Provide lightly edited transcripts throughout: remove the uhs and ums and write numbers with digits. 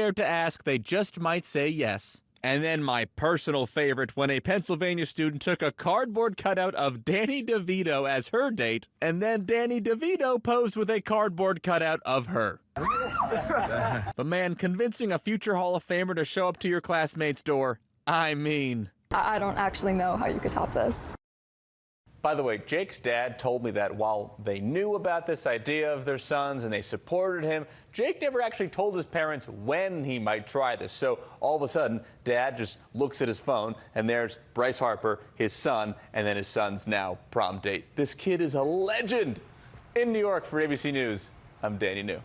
Scared to ask, they just might say yes. And then my personal favorite, when a Pennsylvania student took a cardboard cutout of Danny DeVito as her date, and then Danny DeVito posed with a cardboard cutout of her. But man, convincing a future Hall of Famer to show up to your classmate's door, I don't actually know how you could top this. By the way, Jake's dad told me that while they knew about this idea of their sons and they supported him, Jake never actually told his parents when he might try this. So all of a sudden, Dad just looks at his phone and there's Bryce Harper, his son, and then his son's now prom date. This kid is a legend. In New York for ABC News, I'm Danny New.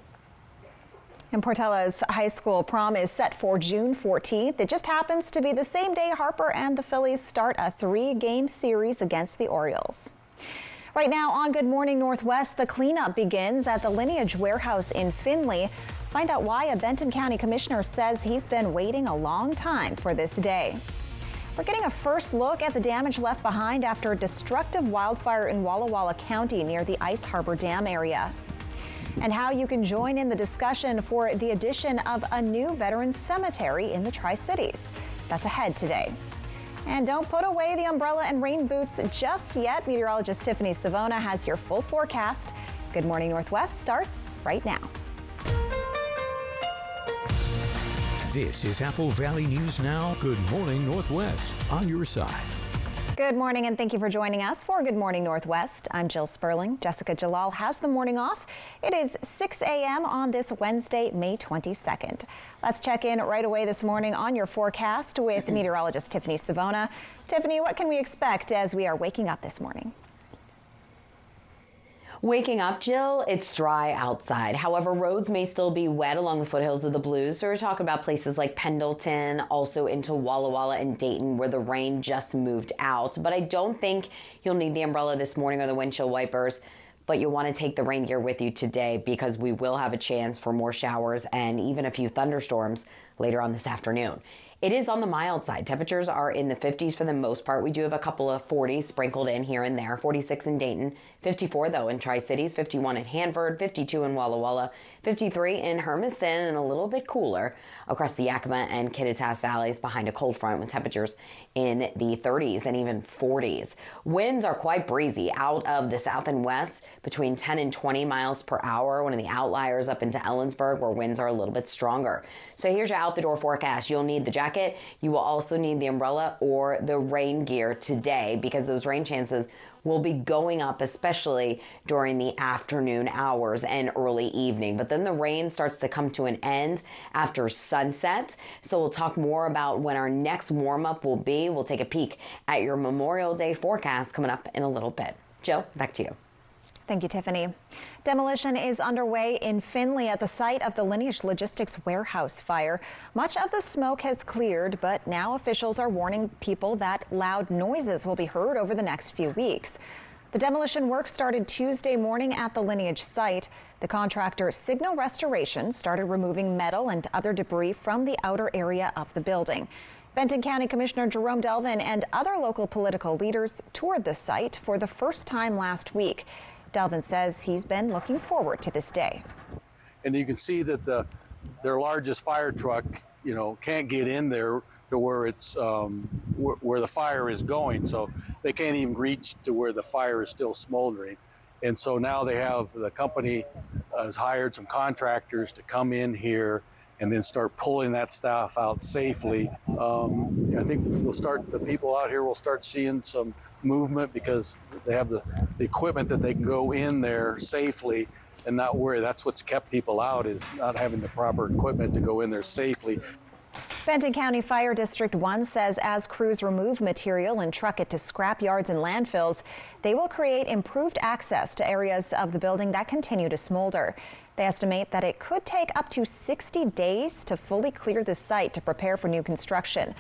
And Portella's high school prom is set for June 14th. It just happens to be the same day Harper and the Phillies start a 3-game series against the Orioles. Right now on Good Morning Northwest, the cleanup begins at the Lineage Warehouse in Findlay. Find out why a Benton County commissioner says he's been waiting a long time for this day. We're getting a first look at the damage left behind after a destructive wildfire in Walla Walla County near the Ice Harbor Dam area. And how you can join in the discussion for the addition of a new veterans cemetery in the Tri-Cities. That's ahead today. And don't put away the umbrella and rain boots just yet. Meteorologist Tiffany Savona has your full forecast. Good Morning Northwest starts right now. This is Apple Valley News Now. Good Morning Northwest on your side. Good morning and thank you for joining us for Good Morning Northwest. I'm Jill Sperling. Jessica Jalal has the morning off. It is 6 a.m. on this Wednesday, May 22nd. Let's check in right away this morning on your forecast with meteorologist Tiffany Savona. Tiffany, what can we expect as we are waking up this morning? Waking up, Jill, it's dry outside. However, roads may still be wet along the foothills of the Blues. So we're talking about places like Pendleton, also into Walla Walla and Dayton, where the rain just moved out. But I don't think you'll need the umbrella this morning or the windshield wipers. But you'll want to take the rain gear with you today because we will have a chance for more showers and even a few thunderstorms later on this afternoon. It is on the mild side. Temperatures are in the 50s for the most part. We do have a couple of 40s sprinkled in here and there. 46 in Dayton, 54 though in Tri-Cities, 51 in Hanford, 52 in Walla Walla, 53 in Hermiston, and a little bit cooler across the Yakima and Kittitas valleys behind a cold front with temperatures in the 30s and even 40s. Winds are quite breezy out of the south and west between 10 and 20 miles per hour. One of the outliers up into Ellensburg where winds are a little bit stronger. So here's your out the door forecast. You'll need the jacket. You will also need the umbrella or the rain gear today because those rain chances will be going up, especially during the afternoon hours and early evening. But then the rain starts to come to an end after sunset. So we'll talk more about when our next warm up will be. We'll take a peek at your Memorial Day forecast coming up in a little bit. Jill, back to you. Thank you, Tiffany. Demolition is underway in Findlay at the site of the Lineage Logistics warehouse fire. Much of the smoke has cleared, but now officials are warning people that loud noises will be heard over the next few weeks. The demolition work started Tuesday morning at the Lineage site. The contractor Signal Restoration started removing metal and other debris from the outer area of the building. Benton County Commissioner Jerome Delvin and other local political leaders toured the site for the first time last week. Delvin says he's been looking forward to this day. And you can see that their largest fire truck, can't get in there to where it's where the fire is going. So they can't even reach to where the fire is still smoldering. And so now the company has hired some contractors to come in here and then start pulling that stuff out safely. I think the people out here will start seeing some movement because they have the equipment that they can go in there safely and not worry. That's what's kept people out, is not having the proper equipment to go in there safely. Benton County Fire District 1 says as crews remove material and truck it to scrap yards and landfills, they will create improved access to areas of the building that continue to smolder. They estimate that it could take up to 60 days to fully clear the site to prepare for new construction.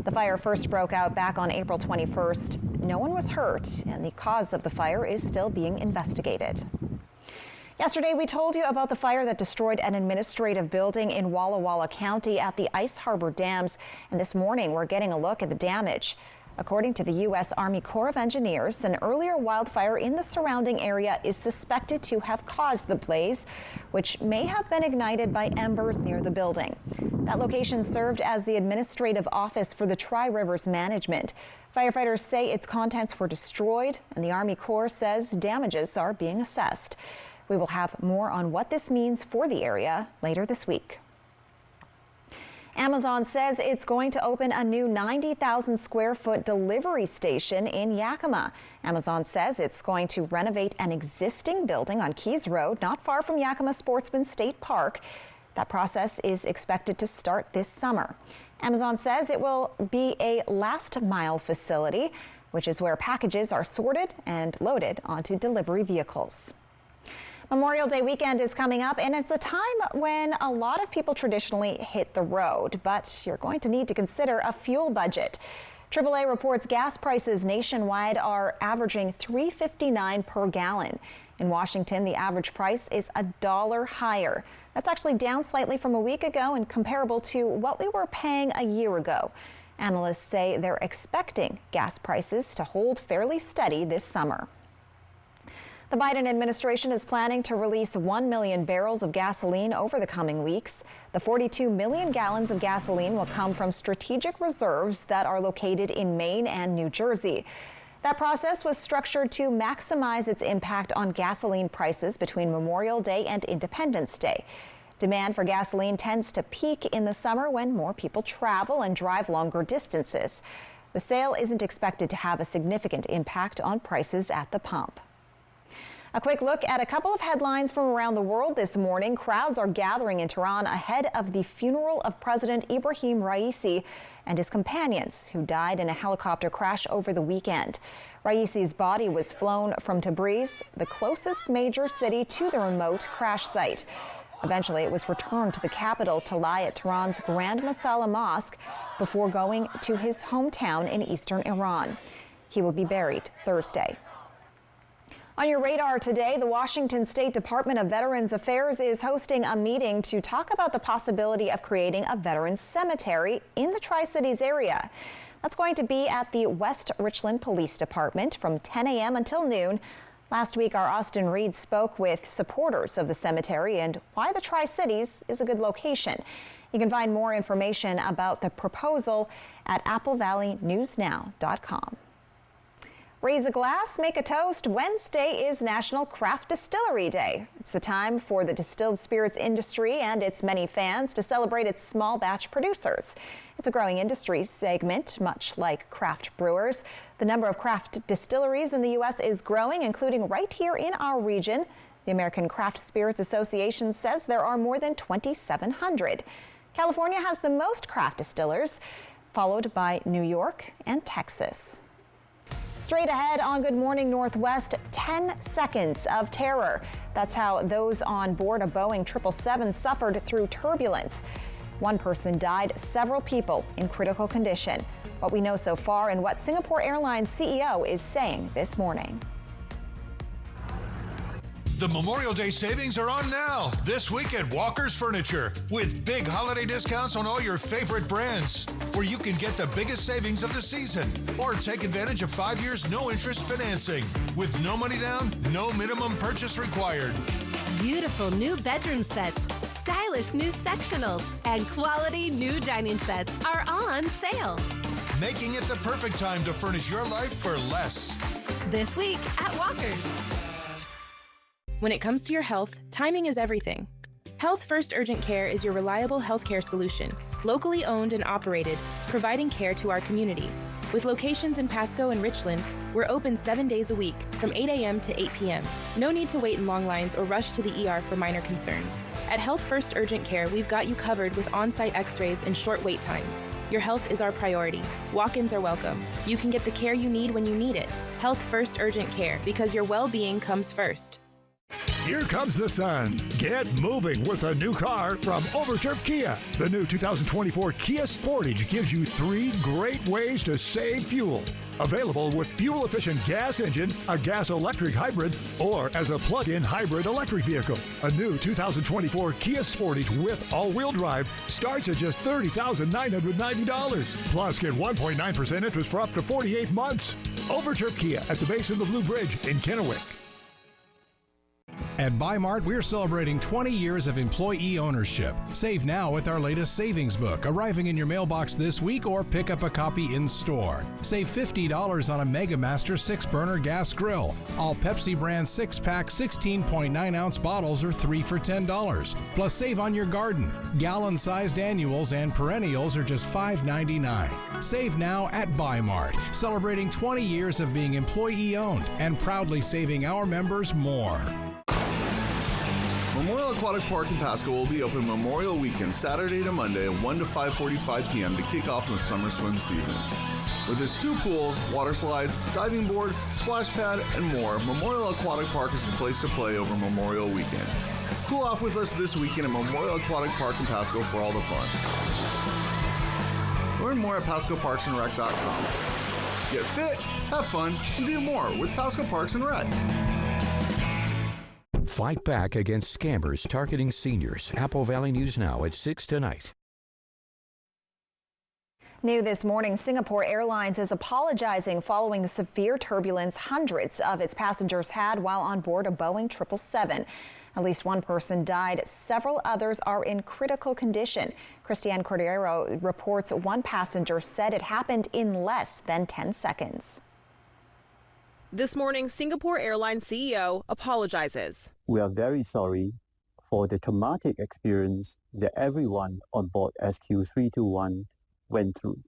The fire first broke out back on April 21st. No one was hurt, and the cause of the fire is still being investigated. Yesterday, we told you about the fire that destroyed an administrative building in Walla Walla County at the Ice Harbor Dams. And this morning, we're getting a look at the damage. According to the U.S. Army Corps of Engineers, an earlier wildfire in the surrounding area is suspected to have caused the blaze, which may have been ignited by embers near the building. That location served as the administrative office for the Tri-Rivers Management. Firefighters say its contents were destroyed, and the Army Corps says damages are being assessed. We will have more on what this means for the area later this week. Amazon says it's going to open a new 90,000 square foot delivery station in Yakima. Amazon says it's going to renovate an existing building on Keys Road, not far from Yakima Sportsman State Park. That process is expected to start this summer. Amazon says it will be a last mile facility, which is where packages are sorted and loaded onto delivery vehicles. Memorial Day weekend is coming up, and it's a time when a lot of people traditionally hit the road, but you're going to need to consider a fuel budget. AAA reports gas prices nationwide are averaging $3.59 per gallon. In Washington, the average price is $1 higher. That's actually down slightly from a week ago and comparable to what we were paying a year ago. Analysts say they're expecting gas prices to hold fairly steady this summer. The Biden administration is planning to release 1 million barrels of gasoline over the coming weeks. The 42 million gallons of gasoline will come from strategic reserves that are located in Maine and New Jersey. That process was structured to maximize its impact on gasoline prices between Memorial Day and Independence Day. Demand for gasoline tends to peak in the summer when more people travel and drive longer distances. The sale isn't expected to have a significant impact on prices at the pump. A quick look at a couple of headlines from around the world this morning. Crowds are gathering in Tehran ahead of the funeral of President Ibrahim Raisi and his companions, who died in a helicopter crash over the weekend. Raisi's body was flown from Tabriz, the closest major city to the remote crash site. Eventually, it was returned to the capital to lie at Tehran's Grand Masala Mosque before going to his hometown in eastern Iran. He will be buried Thursday. On your radar today, the Washington State Department of Veterans Affairs is hosting a meeting to talk about the possibility of creating a veterans cemetery in the Tri-Cities area. That's going to be at the West Richland Police Department from 10 a.m. until noon. Last week, our Austin Reed spoke with supporters of the cemetery and why the Tri-Cities is a good location. You can find more information about the proposal at applevalley.newsnow.com. Raise a glass, make a toast. Wednesday is National Craft Distillery Day. It's the time for the distilled spirits industry and its many fans to celebrate its small batch producers. It's a growing industry segment, much like craft brewers. The number of craft distilleries in the U.S. is growing, including right here in our region. The American Craft Spirits Association says there are more than 2,700. California has the most craft distillers, followed by New York and Texas. Straight ahead on Good Morning Northwest, 10 seconds of terror. That's how those on board a Boeing 777 suffered through turbulence. One person died, several people in critical condition. What we know so far and what Singapore Airlines CEO is saying this morning. The Memorial Day savings are on now, this week at Walker's Furniture, with big holiday discounts on all your favorite brands, where you can get the biggest savings of the season, or take advantage of 5 years no-interest financing, with no money down, no minimum purchase required. Beautiful new bedroom sets, stylish new sectionals, and quality new dining sets are all on sale. Making it the perfect time to furnish your life for less. This week at Walker's. When it comes to your health, timing is everything. Health First Urgent Care is your reliable healthcare solution, locally owned and operated, providing care to our community. With locations in Pasco and Richland, we're open 7 days a week from 8 a.m. to 8 p.m. No need to wait in long lines or rush to the ER for minor concerns. At Health First Urgent Care, we've got you covered with on-site x-rays and short wait times. Your health is our priority. Walk-ins are welcome. You can get the care you need when you need it. Health First Urgent Care, because your well-being comes first. Here comes the sun. Get moving with a new car from Overturf Kia. The new 2024 Kia Sportage gives you 3 great ways to save fuel. Available with fuel-efficient gas engine, a gas-electric hybrid, or as a plug-in hybrid electric vehicle. A new 2024 Kia Sportage with all-wheel drive starts at just $30,990. Plus, get 1.9% interest for up to 48 months. Overturf Kia at the base of the Blue Bridge in Kennewick. At Bi-Mart, we're celebrating 20 years of employee ownership. Save now with our latest savings book, arriving in your mailbox this week, or pick up a copy in store. Save $50 on a Mega Master 6-burner gas grill. All Pepsi brand 6-pack 16.9-ounce bottles are 3 for $10. Plus, save on your garden. Gallon-sized annuals and perennials are just $5.99. Save now at Bi-Mart, celebrating 20 years of being employee-owned and proudly saving our members more. Memorial Aquatic Park in Pasco will be open Memorial Weekend, Saturday to Monday, 1 to 5:45 p.m. to kick off the summer swim season. With its 2 pools, water slides, diving board, splash pad, and more, Memorial Aquatic Park is the place to play over Memorial Weekend. Cool off with us this weekend at Memorial Aquatic Park in Pasco for all the fun. Learn more at PascoParksandRec.com. Get fit, have fun, and do more with Pasco Parks and Rec. Fight back against scammers targeting seniors. Apple Valley News Now at 6 tonight. New this morning, Singapore Airlines is apologizing following the severe turbulence hundreds of its passengers had while on board a Boeing 777. At least 1 person died. Several others are in critical condition. Christiane Cordero reports 1 passenger said it happened in less than 10 seconds. This morning, Singapore Airlines CEO apologizes. We are very sorry for the traumatic experience that everyone on board SQ321 went through.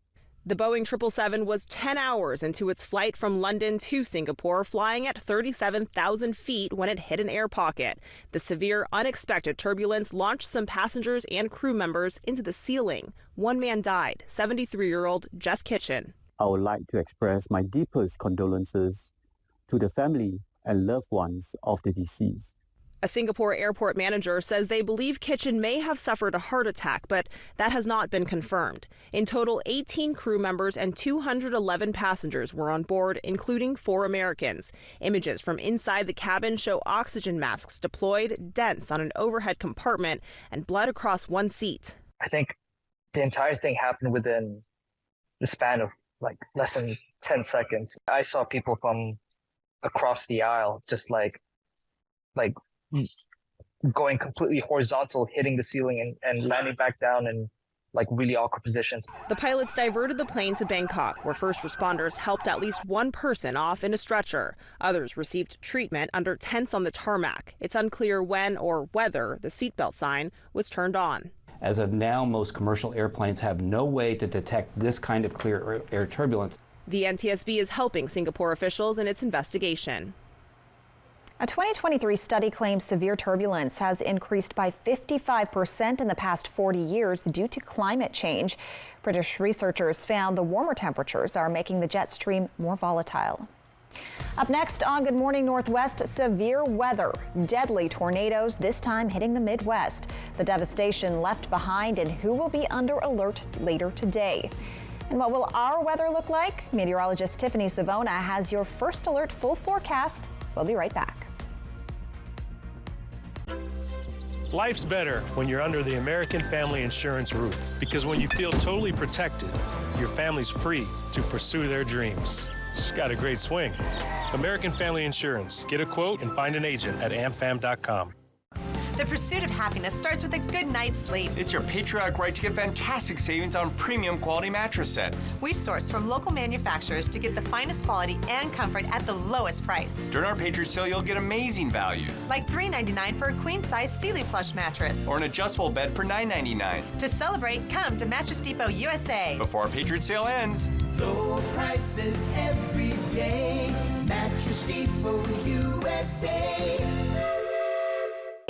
The Boeing 777 was 10 hours into its flight from London to Singapore, flying at 37,000 feet when it hit an air pocket. The severe, unexpected turbulence launched some passengers and crew members into the ceiling. 1 man died, 73-year-old Jeff Kitchen. I would like to express my deepest condolences to the family and loved ones of the deceased. A Singapore airport manager says they believe Kitchen may have suffered a heart attack, but that has not been confirmed. In total, 18 crew members and 211 passengers were on board, including 4 Americans. Images from inside the cabin show oxygen masks deployed, dents on an overhead compartment, and blood across 1 seat. I think the entire thing happened within the span of less than 10 seconds. I saw people from across the aisle just like going completely horizontal, hitting the ceiling and landing back down in really awkward positions. The pilots diverted the plane to Bangkok, where first responders helped at least 1 person off in a stretcher. Others received treatment under tents on the tarmac. It's unclear when or whether the seatbelt sign was turned on. As of now, most commercial airplanes have no way to detect this kind of clear air turbulence. The NTSB is helping Singapore officials in its investigation. A 2023 study claims severe turbulence has increased by 55% in the past 40 years due to climate change. British researchers found the warmer temperatures are making the jet stream more volatile. Up next on Good Morning Northwest, severe weather, deadly tornadoes, this time hitting the Midwest. The devastation left behind and who will be under alert later today. And what will our weather look like? Meteorologist Tiffany Savona has your first alert full forecast. We'll be right back. Life's better when you're under the American Family Insurance roof, because when you feel totally protected, your family's free to pursue their dreams. She's got a great swing. American Family Insurance. Get a quote and find an agent at amfam.com. The pursuit of happiness starts with a good night's sleep. It's your patriotic right to get fantastic savings on premium quality mattress sets. We source from local manufacturers to get the finest quality and comfort at the lowest price. During our Patriot Sale, you'll get amazing values. Like $3.99 for a queen-size Sealy plush mattress. Or an adjustable bed for $9.99. To celebrate, come to Mattress Depot USA. Before our Patriot Sale ends. Low prices every day. Mattress Depot USA.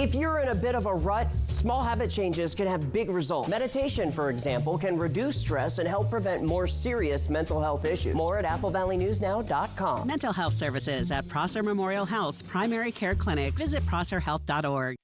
If you're in a bit of a rut, small habit changes can have big results. Meditation, for example, can reduce stress and help prevent more serious mental health issues. More at AppleValleyNewsNow.com. Mental health services at Prosser Memorial Health's primary care clinics. Visit prosserhealth.org.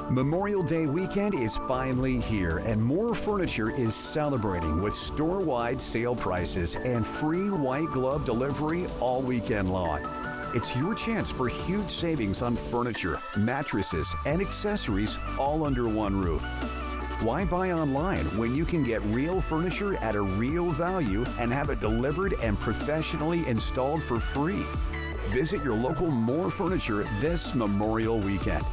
Memorial Day weekend is finally here, and More Furniture is celebrating with store-wide sale prices and free white glove delivery all weekend long. It's your chance for huge savings on furniture, mattresses, and accessories all under one roof. Why buy online when you can get real furniture at a real value and have it delivered and professionally installed for free? Visit your local More Furniture this Memorial weekend.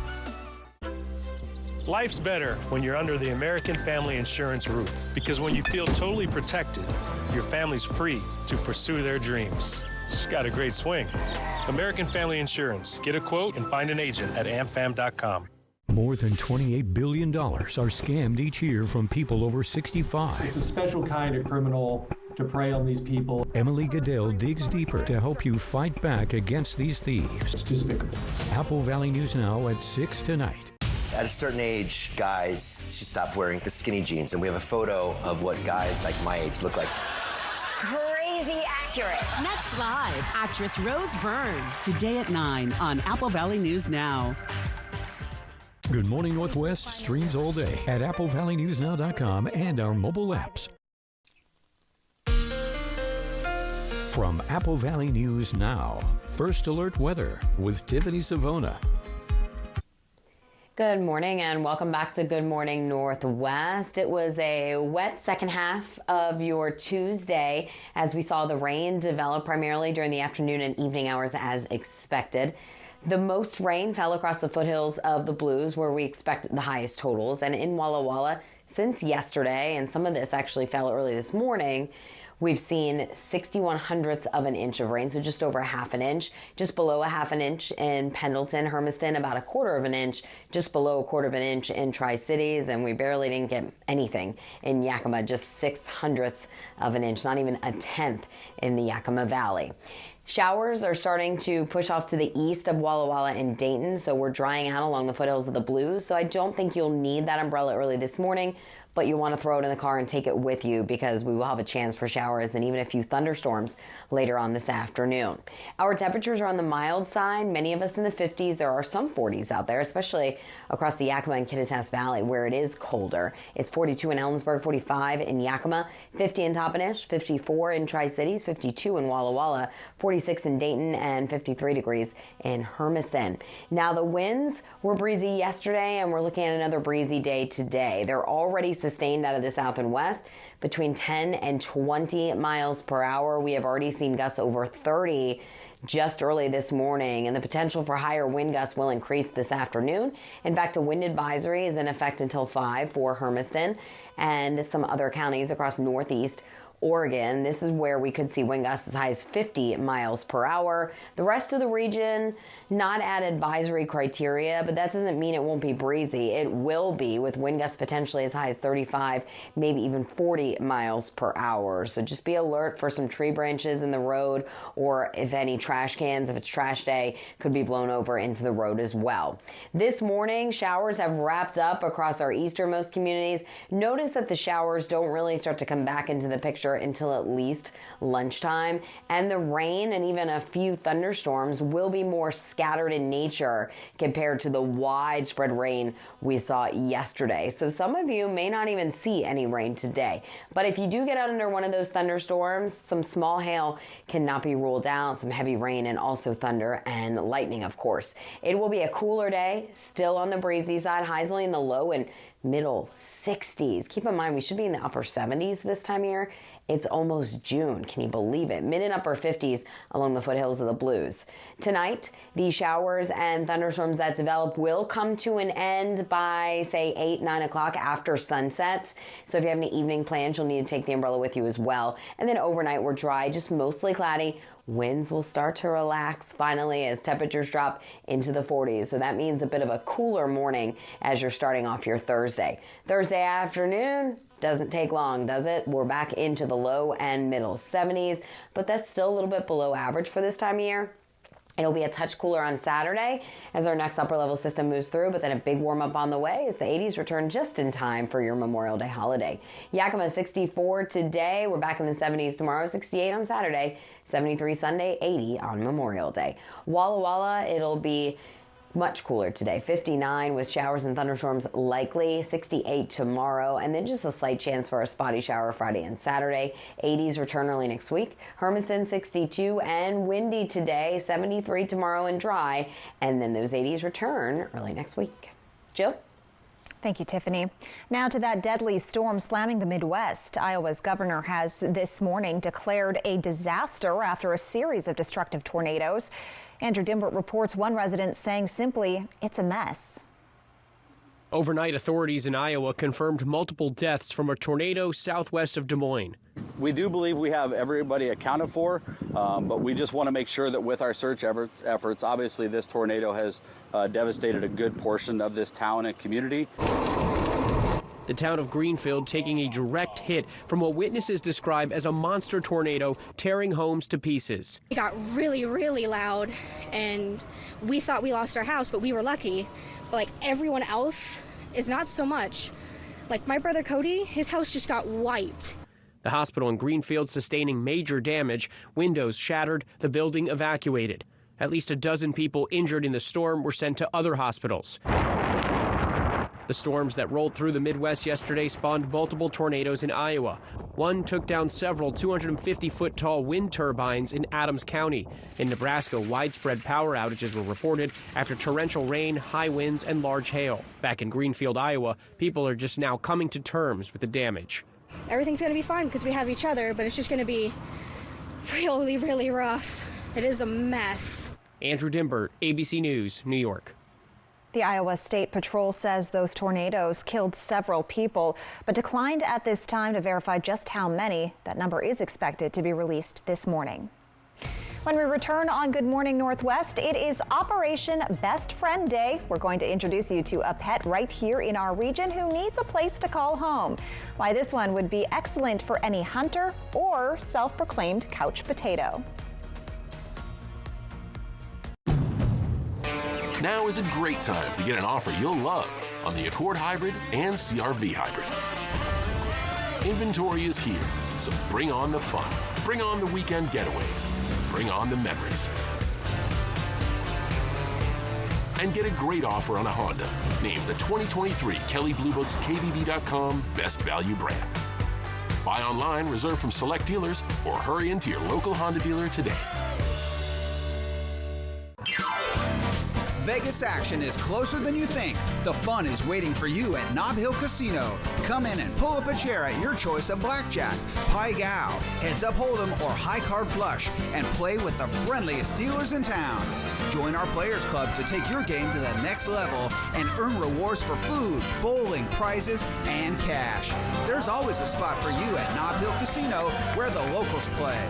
Life's better when you're under the American Family Insurance roof, because when you feel totally protected, your family's free to pursue their dreams. She's got a great swing. American Family Insurance. Get a quote and find an agent at amfam.com. More than $28 billion are scammed each year from people over 65. It's a special kind of criminal to prey on these people. Emily Goodell digs deeper to help you fight back against these thieves. It's despicable. Apple Valley News Now at 6 tonight. At a certain age, guys should stop wearing the skinny jeans, and we have a photo of what guys like my age look like. Crazy accurate. Next live, actress Rose Byrne. Today at 9 on Apple Valley News Now. Good Morning Northwest streams all day at AppleValleyNewsNow.com and our mobile apps. From Apple Valley News Now, First Alert Weather with Tiffany Savona. Good morning and welcome back to Good Morning Northwest. It was a wet second half of your Tuesday as we saw the rain develop primarily during the afternoon and evening hours as expected. The most rain fell across the foothills of the Blues where we expect the highest totals, and in Walla Walla since yesterday, and some of this actually fell early this morning, we've seen 61/100ths of an inch of rain, so just over a half an inch, just below a half an inch in Pendleton, Hermiston, about a quarter of an inch, just below a quarter of an inch in Tri-Cities, and we barely didn't get anything in Yakima, just 6/100ths of an inch, not even a tenth in the Yakima Valley. Showers are starting to push off to the east of Walla Walla and Dayton, so we're drying out along the foothills of the Blues, so I don't think you'll need that umbrella early this morning, but you want to throw it in the car and take it with you because we will have a chance for showers and even a few thunderstorms later on this afternoon. Our temperatures are on the mild side, many of us in the 50s. There are some 40s out there, especially across the Yakima and Kittitas Valley where it is colder. It's 42 in Ellensburg, 45 in Yakima, 50 in Toppenish, 54 in Tri-Cities, 52 in Walla Walla, 46 in Dayton, and 53 degrees in Hermiston. Now the winds were breezy yesterday and we're looking at another breezy day today. They're already sustained out of the south and west between 10 and 20 miles per hour. We have already seen gusts over 30 just early this morning, and the potential for higher wind gusts will increase this afternoon. In fact, a wind advisory is in effect until 5 for Hermiston and some other counties across northeast Oregon. This is where we could see wind gusts as high as 50 miles per hour. The rest of the region, not at advisory criteria, but that doesn't mean it won't be breezy. It will be, with wind gusts potentially as high as 35, maybe even 40 miles per hour. So just be alert for some tree branches in the road, or if any trash cans, if it's trash day, could be blown over into the road as well. This morning, showers have wrapped up across our easternmost communities. Notice that the showers don't really start to come back into the picture until at least lunchtime, and the rain and even a few thunderstorms will be more scattered in nature compared to the widespread rain we saw yesterday. So some of you may not even see any rain today, but if you do get out under one of those thunderstorms, some small hail cannot be ruled out, some heavy rain, and also thunder and lightning, of course. It will be a cooler day, still on the breezy side, highs only in the low and middle 60s. Keep in mind, we should be in the upper 70s this time of year. It's almost June. Can you believe it? Mid and upper 50s along the foothills of the Blues. Tonight, the showers and thunderstorms that develop will come to an end by, say, 8, 9 o'clock after sunset. So if you have any evening plans, you'll need to take the umbrella with you as well. And then overnight, we're dry, just mostly cloudy Winds will start to relax finally as temperatures drop into the 40s. So that means a bit of a cooler morning as you're starting off your Thursday. Thursday afternoon doesn't take long, does it? We're back into the low and middle 70s, but that's still a little bit below average for this time of year. It'll be a touch cooler on Saturday as our next upper level system moves through, but then a big warm up on the way as the 80s return just in time for your Memorial Day holiday. Yakima 64 today. We're back in the 70s tomorrow, 68 on Saturday, 73 Sunday, 80 on Memorial Day. Walla Walla, it'll be much cooler today, 59 with showers and thunderstorms likely, 68 tomorrow, and then just a slight chance for a spotty shower Friday and Saturday. 80s return early next week. Hermiston 62 and windy today, 73 tomorrow and dry, and then those 80s return early next week. Jill? Thank you, Tiffany. Now to that deadly storm slamming the Midwest. Iowa's governor has this morning declared a disaster after a series of destructive tornadoes. Andrew Dimbert reports one resident saying simply, it's a mess. Overnight, authorities in Iowa confirmed multiple deaths from a tornado southwest of Des Moines. We do believe we have everybody accounted for, but we just want to make sure that with our search efforts, obviously this tornado has devastated a good portion of this town and community. The town of Greenfield taking a direct hit from what witnesses describe as a monster tornado tearing homes to pieces. It got really, really loud, and we thought we lost our house, but we were lucky. But like everyone else is not so much. Like my brother Cody, his house just got wiped. The hospital in Greenfield sustaining major damage, windows shattered, the building evacuated. At least a dozen people injured in the storm were sent to other hospitals. The storms that rolled through the Midwest yesterday spawned multiple tornadoes in Iowa. One took down several 250-foot tall wind turbines in Adams County. In Nebraska, widespread power outages were reported after torrential rain, high winds, and large hail. Back in Greenfield, Iowa, people are just now coming to terms with the damage. Everything's going to be fine because we have each other, but it's just going to be really, really rough. It is a mess. Andrew Dimbert, ABC News, New York. The Iowa State Patrol says those tornadoes killed several people, but declined at this time to verify just how many. That number is expected to be released this morning. When we return on Good Morning Northwest, it is Operation Best Friend Day. We're going to introduce you to a pet right here in our region who needs a place to call home. Why this one would be excellent for any hunter or self-proclaimed couch potato. Now is a great time to get an offer you'll love on the Accord Hybrid and CR-V Hybrid. Inventory is here, so bring on the fun. Bring on the weekend getaways. Bring on the memories. And get a great offer on a Honda, named the 2023 Kelley Blue Book's KBB.com Best Value Brand. Buy online, reserve from select dealers, or hurry into your local Honda dealer today. Vegas action is closer than you think. The fun is waiting for you at Nob Hill Casino. Come in and pull up a chair at your choice of blackjack, pai gow, heads up hold'em, or high card flush, and play with the friendliest dealers in town. Join our Players Club to take your game to the next level and earn rewards for food, bowling, prizes, and cash. There's always a spot for you at Nob Hill Casino where the locals play.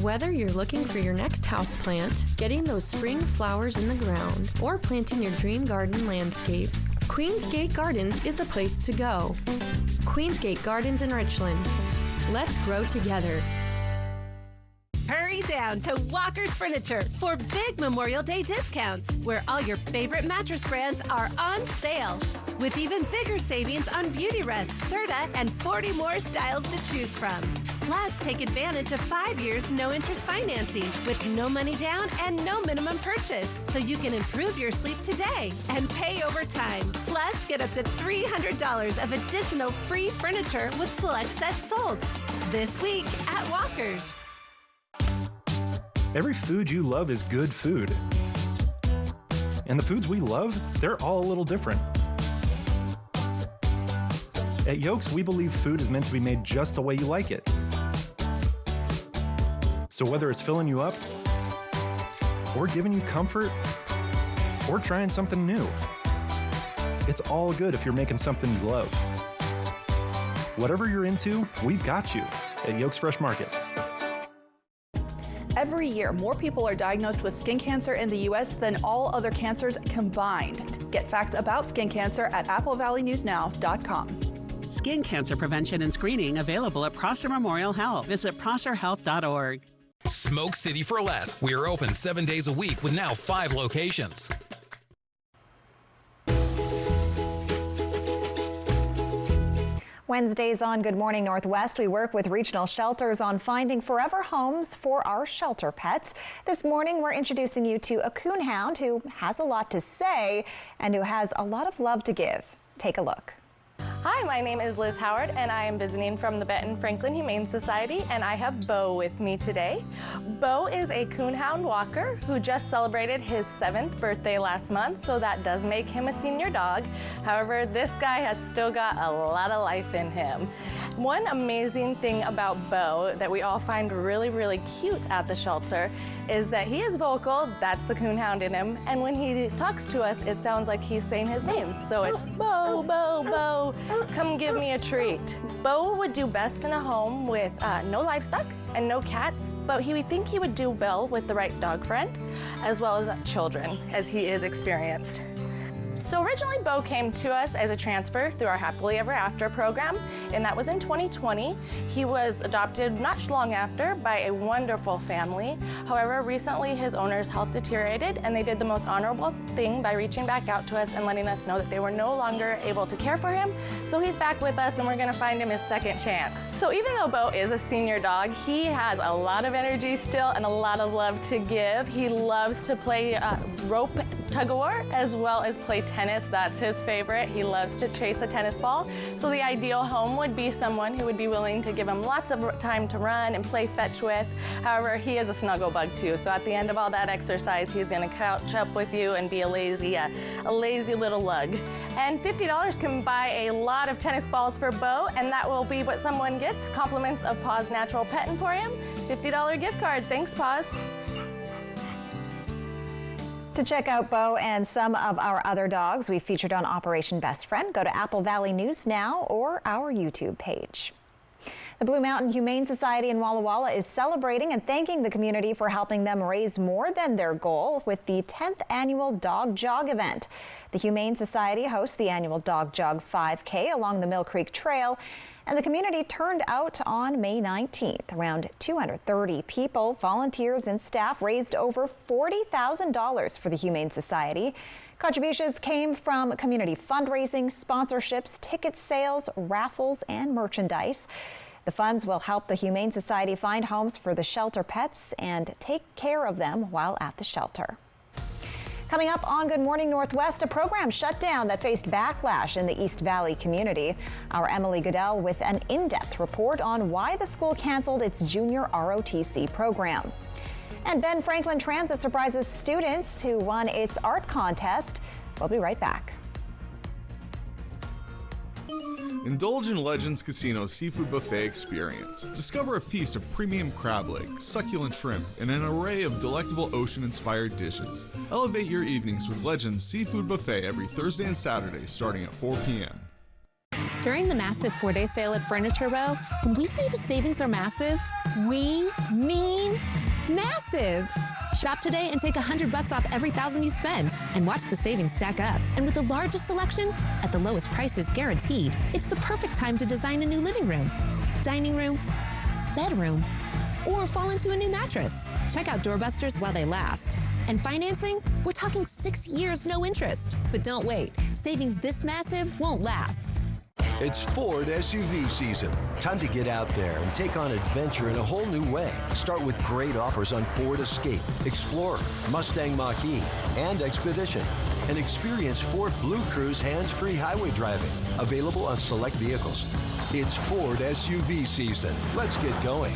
Whether you're looking for your next houseplant, getting those spring flowers in the ground, or planting your dream garden landscape, Queensgate Gardens is the place to go. Queensgate Gardens in Richland. Let's grow together. Hurry down to Walker's Furniture for big Memorial Day discounts, where all your favorite mattress brands are on sale, with even bigger savings on Beautyrest, Serta, and 40 more styles to choose from. Plus, take advantage of 5 years no-interest financing with no money down and no minimum purchase, so you can improve your sleep today and pay over time. Plus, get up to $300 of additional free furniture with select sets sold this week at Walker's. Every food you love is good food. And the foods we love, they're all a little different. At Yolks, we believe food is meant to be made just the way you like it. So whether it's filling you up, or giving you comfort, or trying something new, it's all good if you're making something you love. Whatever you're into, we've got you at Yolks Fresh Market. Every year, more people are diagnosed with skin cancer in the U.S. than all other cancers combined. Get facts about skin cancer at applevalleynewsnow.com. Skin cancer prevention and screening available at Prosser Memorial Health. Visit prosserhealth.org. Smoke City for Less. We are open 7 days a week with now 5 locations. Wednesdays on Good Morning Northwest, we work with regional shelters on finding forever homes for our shelter pets. This morning, we're introducing you to a coonhound who has a lot to say and who has a lot of love to give. Take a look. Hi, my name is Liz Howard, and I am visiting from the Benton Franklin Humane Society, and I have Bo with me today. Bo is a coonhound walker who just celebrated his 7th birthday last month, so that does make him a senior dog. However, this guy has still got a lot of life in him. One amazing thing about Bo that we all find really, really cute at the shelter is that he is vocal. That's the coonhound in him, and when he talks to us, it sounds like he's saying his name. So it's Bo, Bo, Bo. Come give me a treat. Bo would do best in a home with no livestock and no cats, but he would think he would do well with the right dog friend, as well as children, as he is experienced. So originally, Bo came to us as a transfer through our Happily Ever After program, and that was in 2020. He was adopted not long after by a wonderful family. However, recently his owner's health deteriorated, and they did the most honorable thing by reaching back out to us and letting us know that they were no longer able to care for him. So he's back with us, and we're gonna find him his second chance. So even though Bo is a senior dog, he has a lot of energy still and a lot of love to give. He loves to play rope tug-of-war as well as play tennis. That's his favorite. He loves to chase a tennis ball. So the ideal home would be someone who would be willing to give him lots of time to run and play fetch with. However, he is a snuggle bug too. So at the end of all that exercise, he's gonna couch up with you and be a lazy little lug. And $50 can buy a lot of tennis balls for Bo, and that will be what someone gets. Compliments of Paws Natural Pet Emporium. $50 gift card. Thanks, Paws. To check out Bo and some of our other dogs we featured on Operation Best Friend, go to Apple Valley News Now or our YouTube page. The Blue Mountain Humane Society in Walla Walla is celebrating and thanking the community for helping them raise more than their goal with the 10th annual Dog Jog event. The Humane Society hosts the annual Dog Jog 5K along the Mill Creek Trail, and the community turned out on May 19th. Around 230 people, volunteers, and staff raised over $40,000 for the Humane Society. Contributions came from community fundraising, sponsorships, ticket sales, raffles, and merchandise. The funds will help the Humane Society find homes for the shelter pets and take care of them while at the shelter. Coming up on Good Morning Northwest, a program shut down that faced backlash in the East Valley community. Our Emily Goodell with an in-depth report on why the school canceled its junior ROTC program. And Ben Franklin Transit surprises students who won its art contest. We'll be right back. Indulge in Legends Casino's seafood buffet experience. Discover a feast of premium crab legs, succulent shrimp, and an array of delectable ocean-inspired dishes. Elevate your evenings with Legends Seafood Buffet every Thursday and Saturday starting at 4 p.m. During the massive 4-day sale at Furniture Row, when we say the savings are massive, we mean massive. Shop today and take $100 off every $1,000 you spend, and watch the savings stack up. And with the largest selection at the lowest prices guaranteed, it's the perfect time to design a new living room, dining room, bedroom, or fall into a new mattress. Check out doorbusters while they last. And financing? We're talking 6 years, no interest. But don't wait. Savings this massive won't last. It's Ford SUV season. Time to get out there and take on adventure in a whole new way. Start with great offers on Ford Escape, Explorer, Mustang Mach-E, and Expedition. And experience Ford Blue Cruise hands-free highway driving. Available on select vehicles. It's Ford SUV season. Let's get going.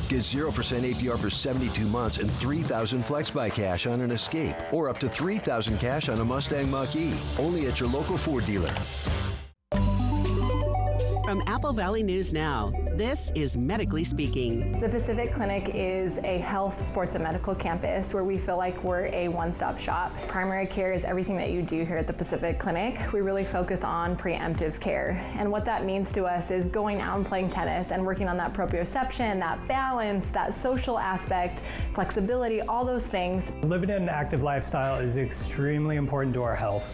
Get 0% APR for 72 months and $3,000 FlexBuy cash on an Escape, or up to $3,000 cash on a Mustang Mach-E. Only at your local Ford dealer. From Apple Valley News Now, this is Medically Speaking. The Pacific Clinic is a health, sports, and medical campus where we feel like we're a one-stop shop. Primary care is everything that you do here at the Pacific Clinic. We really focus on preemptive care. And what that means to us is going out and playing tennis and working on that proprioception, that balance, that social aspect, flexibility, all those things. Living an active lifestyle is extremely important to our health.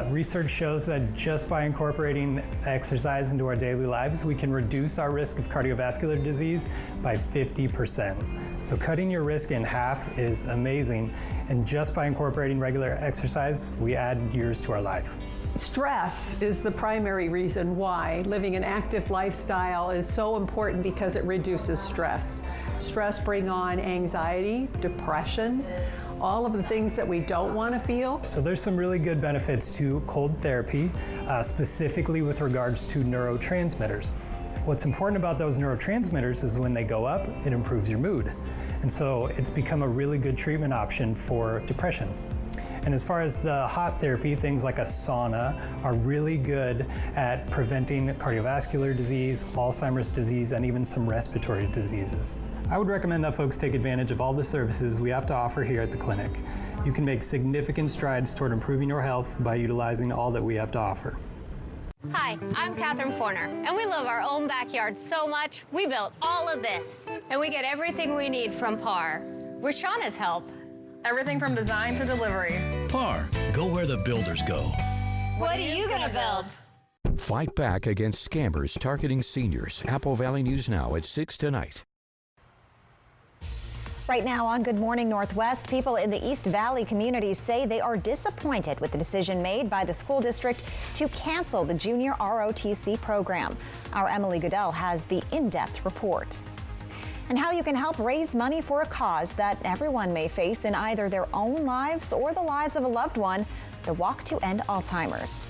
Research shows that just by incorporating exercise into our daily lives, we can reduce our risk of cardiovascular disease by 50%. So cutting your risk in half is amazing. And just by incorporating regular exercise, we add years to our life. Stress is the primary reason why living an active lifestyle is so important, because it reduces stress. Stress brings on anxiety, depression, all of the things that we don't want to feel. So there's some really good benefits to cold therapy, specifically with regards to neurotransmitters. What's important about those neurotransmitters is when they go up, it improves your mood. And so it's become a really good treatment option for depression. And as far as the hot therapy, things like a sauna are really good at preventing cardiovascular disease, Alzheimer's disease, and even some respiratory diseases. I would recommend that folks take advantage of all the services we have to offer here at the clinic. You can make significant strides toward improving your health by utilizing all that we have to offer. Hi, I'm Catherine Forner, and we love our own backyard so much, we built all of this. And we get everything we need from PAR. With Shauna's help. Everything from design to delivery. PAR, go where the builders go. What are you gonna build? Fight back against scammers targeting seniors. Apple Valley News Now at 6 tonight. Right now on Good Morning Northwest, people in the East Valley communities say they are disappointed with the decision made by the school district to cancel the junior ROTC program. Our Emily Goodell has the in-depth report. And how you can help raise money for a cause that everyone may face in either their own lives or the lives of a loved one, the Walk to End Alzheimer's.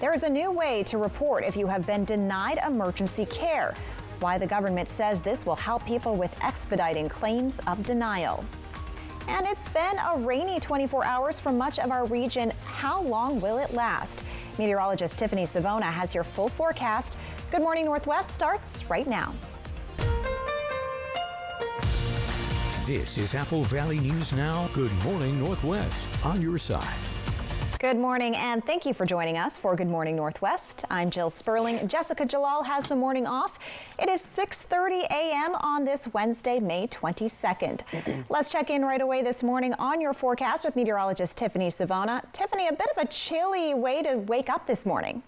There is a new way to report if you have been denied emergency care. Why the government says this will help people with expediting claims of denial. And it's been a rainy 24 hours for much of our region. How long will it last? Meteorologist Tiffany Savona has your full forecast. Good Morning Northwest starts right now. This is Apple Valley News Now. Good Morning Northwest, on your side. Good morning, and thank you for joining us for Good Morning Northwest. I'm Jill Sperling. Jessica Jalal has the morning off. It is 6:30 a.m. on this Wednesday, May 22nd. Let's check in right away this morning on your forecast with meteorologist Tiffany Savona. Tiffany, a bit of a chilly way to wake up this morning.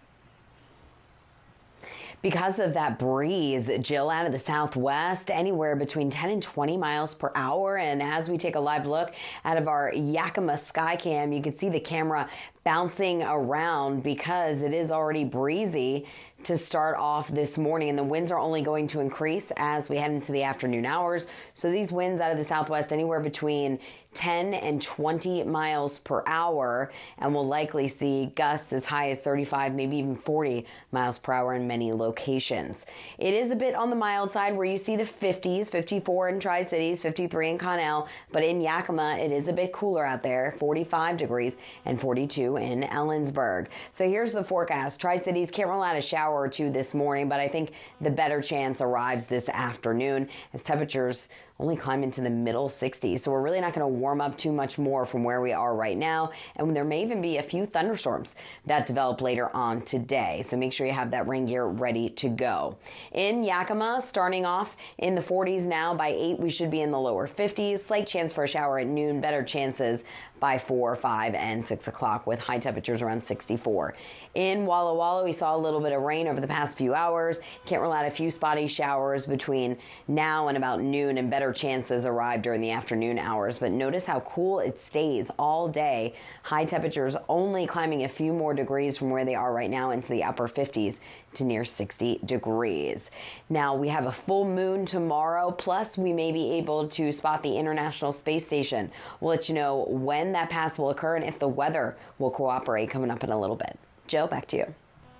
Because of that breeze, Jill, out of the southwest, anywhere between 10 and 20 miles per hour. And as we take a live look out of our Yakima Skycam, you can see the camera bouncing around because it is already breezy to start off this morning, and the winds are only going to increase as we head into the afternoon hours. So these winds out of the southwest anywhere between 10 and 20 miles per hour, and we'll likely see gusts as high as 35, maybe even 40 miles per hour in many locations. It is a bit on the mild side where you see the 50s, 54 in Tri-Cities, 53 in Connell, but in Yakima it is a bit cooler out there, 45 degrees and 42 in Ellensburg. So here's the forecast. Tri-Cities can't rule out a shower or two this morning, but I think the better chance arrives this afternoon as temperatures only climb into the middle 60s. So we're really not going to warm up too much more from where we are right now. And there may even be a few thunderstorms that develop later on today. So make sure you have that rain gear ready to go. In Yakima, starting off in the 40s now, by 8 we should be in the lower 50s. Slight chance for a shower at noon, better chances by 4, 5, and 6 o'clock with high temperatures around 64. In Walla Walla, we saw a little bit of rain over the past few hours. Can't rule out a few spotty showers between now and about noon, and better chances arrive during the afternoon hours. But notice how cool it stays all day. High temperatures only climbing a few more degrees from where they are right now into the upper 50s to near 60 degrees. Now we have a full moon tomorrow, plus we may be able to spot the International Space Station. We'll let you know when that pass will occur and if the weather will cooperate coming up in a little bit. Jill, back to you.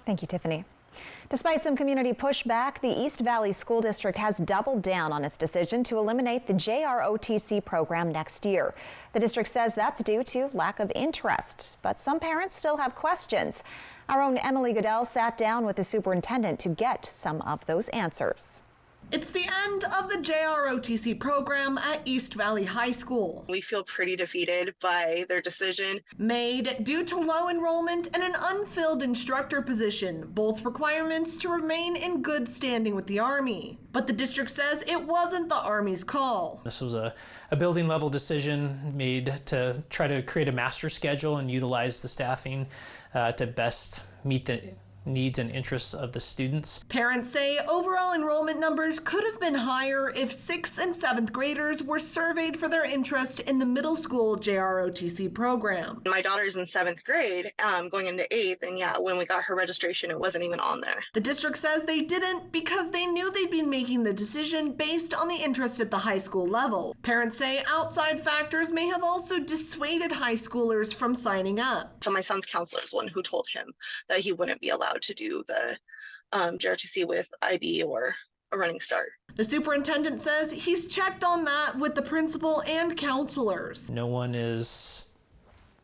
Thank you, Tiffany. Despite some community pushback, the East Valley School District has doubled down on its decision to eliminate the JROTC program next year. The district says that's due to lack of interest, but some parents still have questions. Our own Emily Goodell sat down with the superintendent to get some of those answers. It's the end of the JROTC program at East Valley High School. We feel pretty defeated by their decision. Made due to low enrollment and an unfilled instructor position, both requirements to remain in good standing with the Army. But the district says it wasn't the Army's call. This was a building level decision made to try to create a master schedule and utilize the staffing to best meet the needs and interests of the students. Parents say overall enrollment numbers could have been higher if 6th and 7th graders were surveyed for their interest in the middle school JROTC program. My daughter's in 7th grade, going into 8th, and yeah, when we got her registration, it wasn't even on there. The district says they didn't because they knew they'd been making the decision based on the interest at the high school level. Parents say outside factors may have also dissuaded high schoolers from signing up. So my son's counselor is the one who told him that he wouldn't be allowed to do the JROTC with IB or a running start. The superintendent says he's checked on that with the principal and counselors. No one is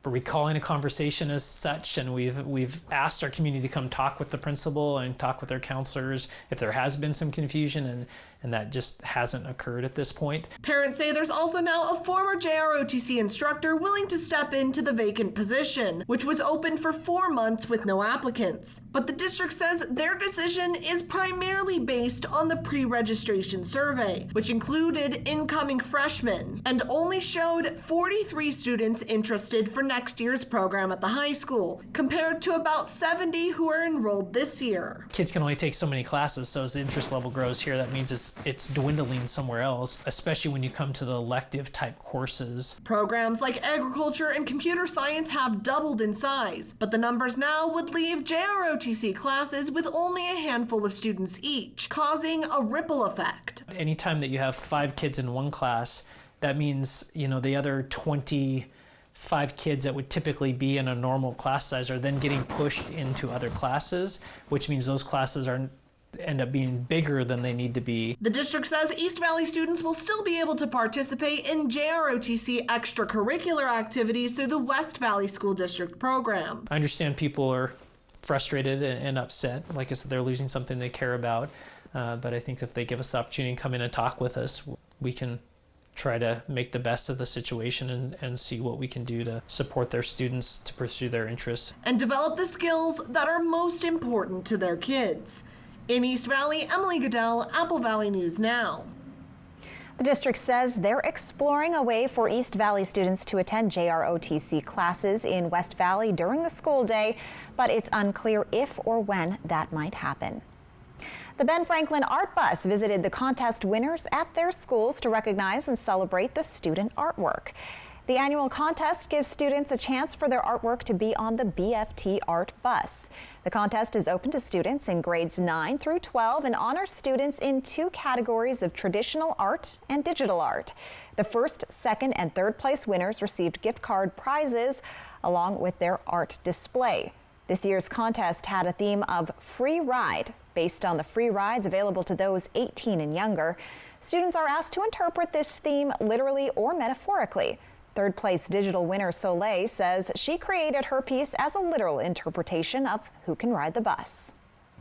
recalling a conversation as such, and we've asked our community to come talk with the principal and talk with their counselors if there has been some confusion, and that just hasn't occurred at this point. Parents say there's also now a former JROTC instructor willing to step into the vacant position, which was open for 4 months with no applicants. But the district says their decision is primarily based on the pre-registration survey, which included incoming freshmen and only showed 43 students interested for next year's program at the high school, compared to about 70 who are enrolled this year. Kids can only take so many classes, so as the interest level grows here, that means it's dwindling somewhere else, especially when you come to the elective type courses. Programs like agriculture and computer science have doubled in size, but the numbers now would leave JROTC classes with only a handful of students each, causing a ripple effect. Anytime that you have 5 kids in one class, that means, the other 25 kids that would typically be in a normal class size are then getting pushed into other classes, which means those classes end up being bigger than they need to be. The district says East Valley students will still be able to participate in JROTC extracurricular activities through the West Valley School District program. I understand people are frustrated and upset. Like I said, they're losing something they care about. But I think if they give us the opportunity to come in and talk with us, we can try to make the best of the situation and see what we can do to support their students to pursue their interests. And develop the skills that are most important to their kids. In East Valley, Emily Goodell, Apple Valley News Now. The district says they're exploring a way for East Valley students to attend JROTC classes in West Valley during the school day, but it's unclear if or when that might happen. The Ben Franklin Art Bus visited the contest winners at their schools to recognize and celebrate the student artwork. The annual contest gives students a chance for their artwork to be on the BFT Art Bus. The contest is open to students in grades 9 through 12 and honors students in 2 categories of traditional art and digital art. The first, second, and third place winners received gift card prizes along with their art display. This year's contest had a theme of free ride based on the free rides available to those 18 and younger. Students are asked to interpret this theme literally or metaphorically. Third place digital winner Soleil says she created her piece as a literal interpretation of who can ride the bus.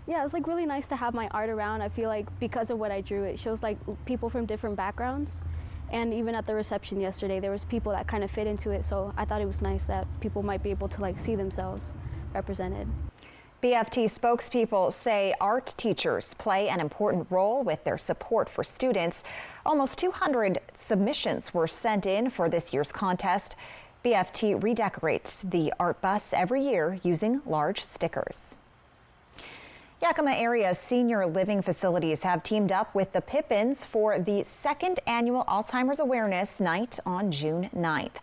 Yeah, it's really nice to have my art around. I feel like because of what I drew, it shows people from different backgrounds. And even at the reception yesterday, there was people that kind of fit into it. So I thought it was nice that people might be able to see themselves represented. BFT spokespeople say art teachers play an important role with their support for students. Almost 200 submissions were sent in for this year's contest. BFT redecorates the art bus every year using large stickers. Yakima area senior living facilities have teamed up with the Pippins for the 2nd annual Alzheimer's Awareness Night on June 9th.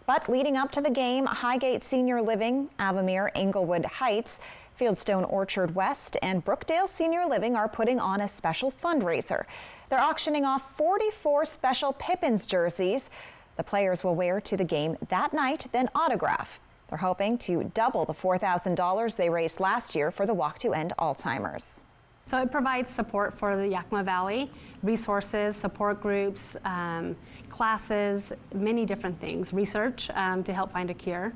But leading up to the game, Highgate Senior Living, Avamere Englewood Heights, Fieldstone Orchard West, and Brookdale Senior Living are putting on a special fundraiser. They're auctioning off 44 special Pippins jerseys. The players will wear to the game that night, then autograph. They're hoping to double the $4,000 they raised last year for the Walk to End Alzheimer's. So it provides support for the Yakima Valley, resources, support groups, classes, many different things, research to help find a cure.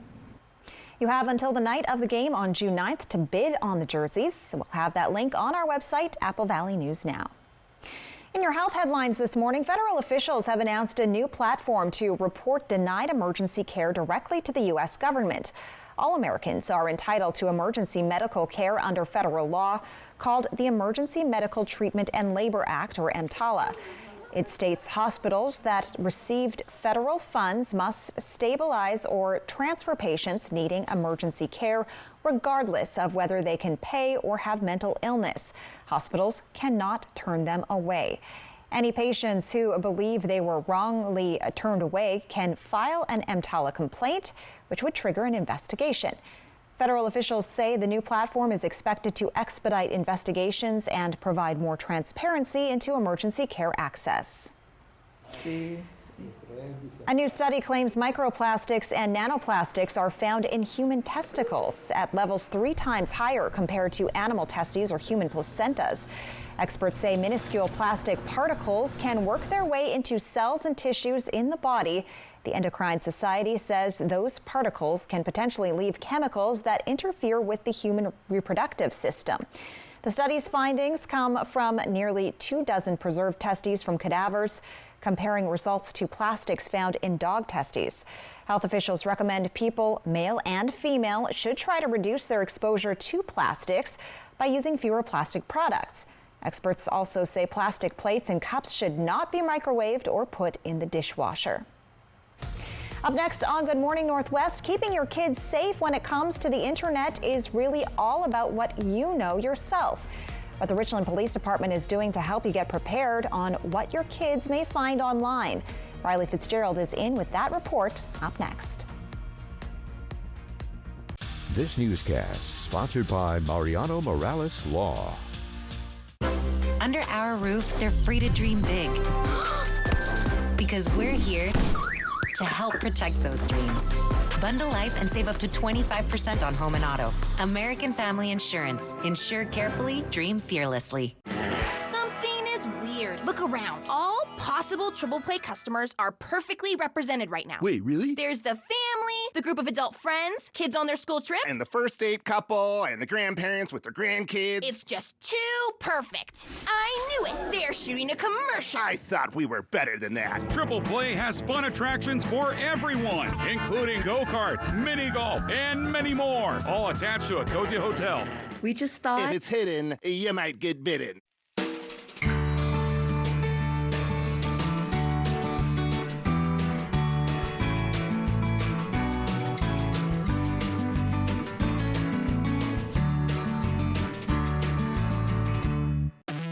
You have until the night of the game on June 9th to bid on the jerseys. We'll have that link on our website, Apple Valley News Now. In your health headlines this morning, federal officials have announced a new platform to report denied emergency care directly to the U.S. government. All Americans are entitled to emergency medical care under federal law called the Emergency Medical Treatment and Labor Act, or EMTALA. It states hospitals that received federal funds must stabilize or transfer patients needing emergency care, regardless of whether they can pay or have mental illness. Hospitals cannot turn them away. Any patients who believe they were wrongly turned away can file an EMTALA complaint, which would trigger an investigation. Federal officials say the new platform is expected to expedite investigations and provide more transparency into emergency care access. A new study claims microplastics and nanoplastics are found in human testicles at levels 3 times higher compared to animal testes or human placentas. Experts say minuscule plastic particles can work their way into cells and tissues in the body. The Endocrine Society says those particles can potentially leave chemicals that interfere with the human reproductive system. The study's findings come from nearly 24 preserved testes from cadavers, comparing results to plastics found in dog testes. Health officials recommend people, male and female, should try to reduce their exposure to plastics by using fewer plastic products. Experts also say plastic plates and cups should not be microwaved or put in the dishwasher. Up next on Good Morning Northwest, keeping your kids safe when it comes to the internet is really all about what you know yourself. What the Richland Police Department is doing to help you get prepared on what your kids may find online. Riley Fitzgerald is in with that report up next. This newscast sponsored by Mariano Morales Law. Under our roof, they're free to dream big. Because we're here to help protect those dreams. Bundle life and save up to 25% on home and auto. American Family Insurance. Insure carefully, dream fearlessly. Something is weird. Look around. All possible Triple Play customers are perfectly represented right now. Wait, really? There's the family, the group of adult friends, kids on their school trip, and the first date couple, and the grandparents with their grandkids. It's just too perfect. I knew it. They're shooting a commercial. I thought we were better than that. Triple Play has fun attractions for everyone, including go-karts, mini golf, and many more, all attached to a cozy hotel. We just thought... If it's hidden, you might get bitten.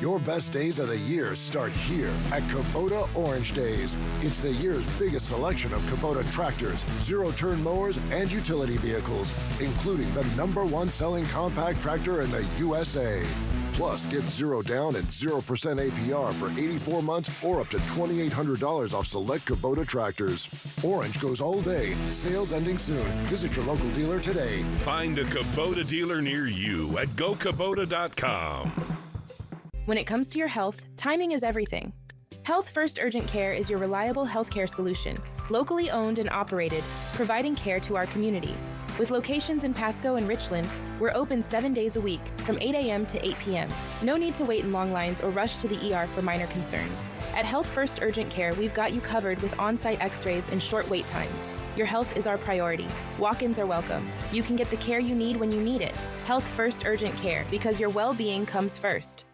Your best days of the year start here at Kubota Orange Days. It's the year's biggest selection of Kubota tractors, zero-turn mowers, and utility vehicles, including the #1 selling compact tractor in the USA. Plus, get 0 down and 0% APR for 84 months or up to $2,800 off select Kubota tractors. Orange goes all day. Sales ending soon. Visit your local dealer today. Find a Kubota dealer near you at gokubota.com. When it comes to your health, timing is everything. Health First Urgent Care is your reliable healthcare solution, locally owned and operated, providing care to our community. With locations in Pasco and Richland, we're open 7 days a week from 8 a.m. to 8 p.m. No need to wait in long lines or rush to the ER for minor concerns. At Health First Urgent Care, we've got you covered with on-site x-rays and short wait times. Your health is our priority. Walk-ins are welcome. You can get the care you need when you need it. Health First Urgent Care, because your well-being comes first.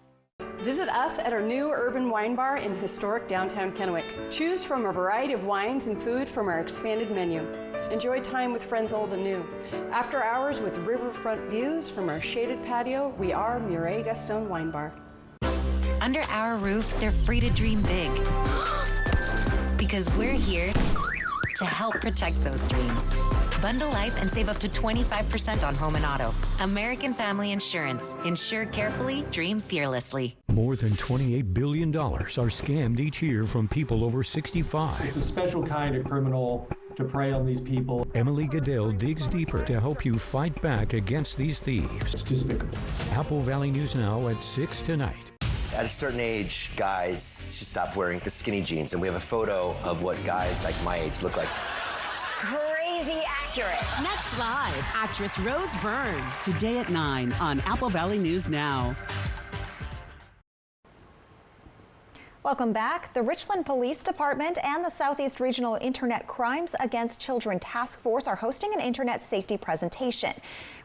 Visit us at our new urban wine bar in historic downtown Kennewick. Choose from a variety of wines and food from our expanded menu. Enjoy time with friends old and new. After hours with riverfront views from our shaded patio, we are Murray Gaston Wine Bar. Under our roof, they're free to dream big. Because we're here to help protect those dreams. Bundle life and save up to 25% on home and auto. American Family Insurance. Insure carefully, dream fearlessly. More than $28 billion are scammed each year from people over 65. It's a special kind of criminal to prey on these people. Emily Goodell digs deeper to help you fight back against these thieves. It's despicable. Apple Valley News Now at 6 tonight. At a certain age, guys should stop wearing the skinny jeans, and we have a photo of what guys like my age look like. Crazy accurate. Next live, actress Rose Byrne. Today at 9 on Apple Valley News Now. Welcome back. The Richland Police Department and the Southeast Regional Internet Crimes Against Children Task Force are hosting an internet safety presentation.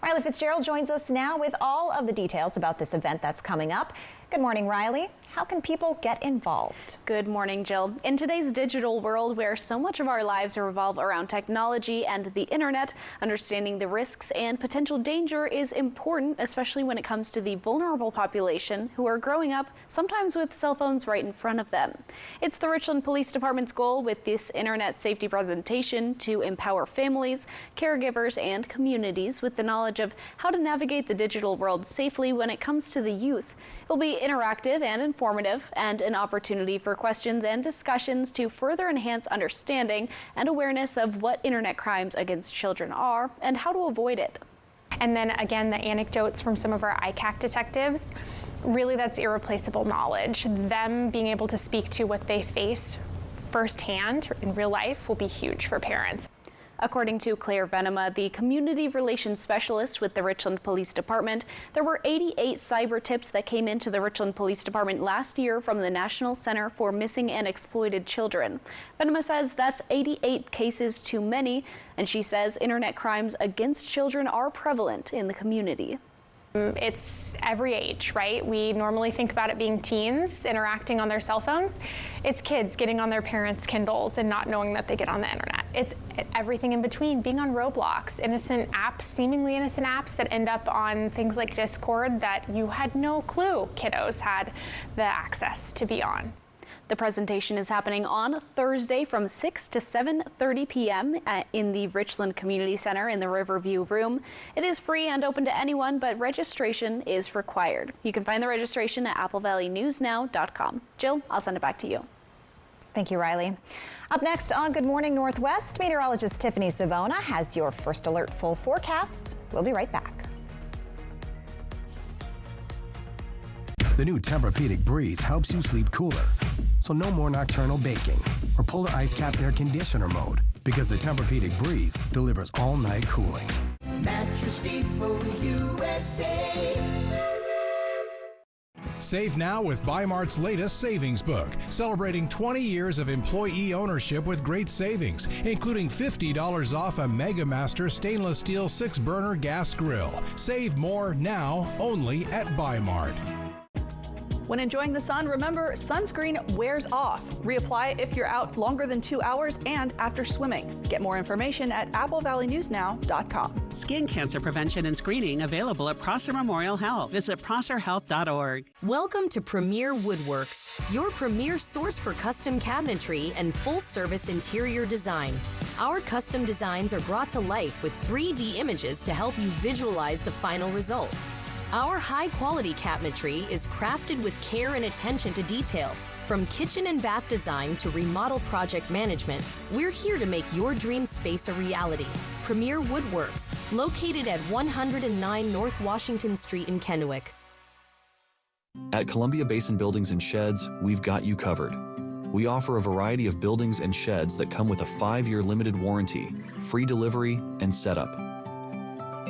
Riley Fitzgerald joins us now with all of the details about this event that's coming up. Good morning, Riley. How can people get involved? Good morning, Jill. In today's digital world where so much of our lives revolve around technology and the internet, understanding the risks and potential danger is important, especially when it comes to the vulnerable population who are growing up sometimes with cell phones right in front of them. It's the Richland Police Department's goal with this internet safety presentation to empower families, caregivers, and communities with the knowledge of how to navigate the digital world safely when it comes to the youth. It'll be interactive and informative, and an opportunity for questions and discussions to further enhance understanding and awareness of what internet crimes against children are and how to avoid it. And then again, the anecdotes from some of our ICAC detectives, really that's irreplaceable knowledge. Them being able to speak to what they face firsthand in real life will be huge for parents. According to Claire Venema, the community relations specialist with the Richland Police Department, there were 88 cyber tips that came into the Richland Police Department last year from the National Center for Missing and Exploited Children. Venema says that's 88 cases too many, and she says internet crimes against children are prevalent in the community. It's every age, right? We normally think about it being teens interacting on their cell phones. It's kids getting on their parents' Kindles and not knowing that they get on the internet. It's everything in between, being on Roblox, innocent apps, seemingly innocent apps that end up on things like Discord that you had no clue kiddos had the access to be on. The presentation is happening on Thursday from 6 to 7:30 p.m. in the Richland Community Center in the Riverview Room. It is free and open to anyone, but registration is required. You can find the registration at applevalleynewsnow.com. Jill, I'll send it back to you. Thank you, Riley. Up next on Good Morning Northwest, meteorologist Tiffany Savona has your first alert full forecast. We'll be right back. The new Tempur-Pedic Breeze helps you sleep cooler. So no more nocturnal baking or polar ice cap air conditioner mode, because the Tempur-Pedic Breeze delivers all-night cooling. Mattress Depot USA. Save now with Bi-Mart's latest savings book, celebrating 20 years of employee ownership with great savings, including $50 off a Mega Master stainless steel 6-burner gas grill. Save more now only at Bi-Mart. When enjoying the sun, remember sunscreen wears off. Reapply if you're out longer than 2 hours and after swimming. Get more information at applevalleynewsnow.com. Skin cancer prevention and screening available at Prosser Memorial Health. Visit prosserhealth.org. Welcome to Premier Woodworks, your premier source for custom cabinetry and full-service interior design. Our custom designs are brought to life with 3D images to help you visualize the final result. Our high-quality cabinetry is crafted with care and attention to detail. From kitchen and bath design to remodel project management, we're here to make your dream space a reality. Premier Woodworks, located at 109 North Washington Street in Kennewick. At Columbia Basin Buildings and Sheds, we've got you covered. We offer a variety of buildings and sheds that come with a 5-year limited warranty, free delivery, and setup.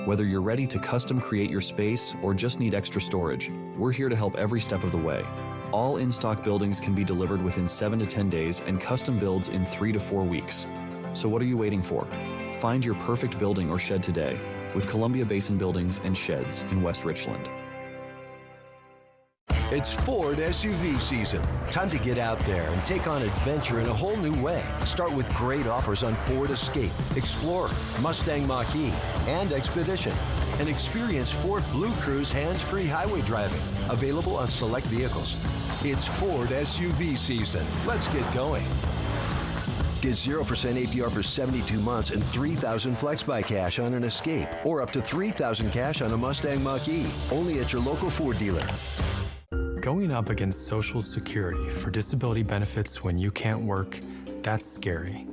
Whether you're ready to custom create your space or just need extra storage, we're here to help every step of the way. All in-stock buildings can be delivered within 7 to 10 days and custom builds in 3 to 4 weeks. So what are you waiting for? Find your perfect building or shed today with Columbia Basin Buildings and Sheds in West Richland. It's Ford SUV season. Time to get out there and take on adventure in a whole new way. Start with great offers on Ford Escape, Explorer, Mustang Mach-E, and Expedition. And experience Ford Blue Cruise hands-free highway driving. Available on select vehicles. It's Ford SUV season. Let's get going. Get 0% APR for 72 months and $3,000 flex buy cash on an Escape, or up to $3,000 cash on a Mustang Mach-E. Only at your local Ford dealer. Going up against Social Security for disability benefits when you can't work, that's scary.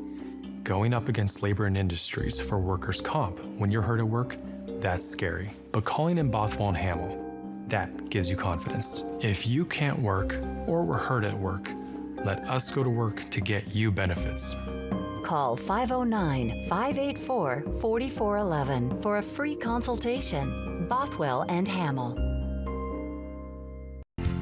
Going up against labor and industries for workers' comp when you're hurt at work, that's scary. But calling in Bothwell and Hamill, that gives you confidence. If you can't work or were hurt at work, let us go to work to get you benefits. Call 509-584-4411 for a free consultation. Bothwell and Hamill.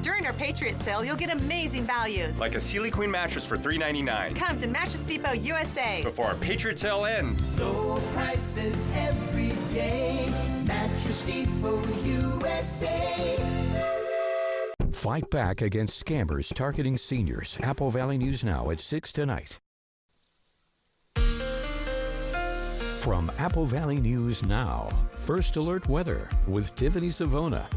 During our Patriot sale, you'll get amazing values. Like a Sealy Queen mattress for $3.99. Come to Mattress Depot USA before our Patriot sale ends. Low prices every day. Mattress Depot USA. Fight back against scammers targeting seniors. Apple Valley News Now at 6 tonight. From Apple Valley News Now, First Alert Weather with Tiffany Savona.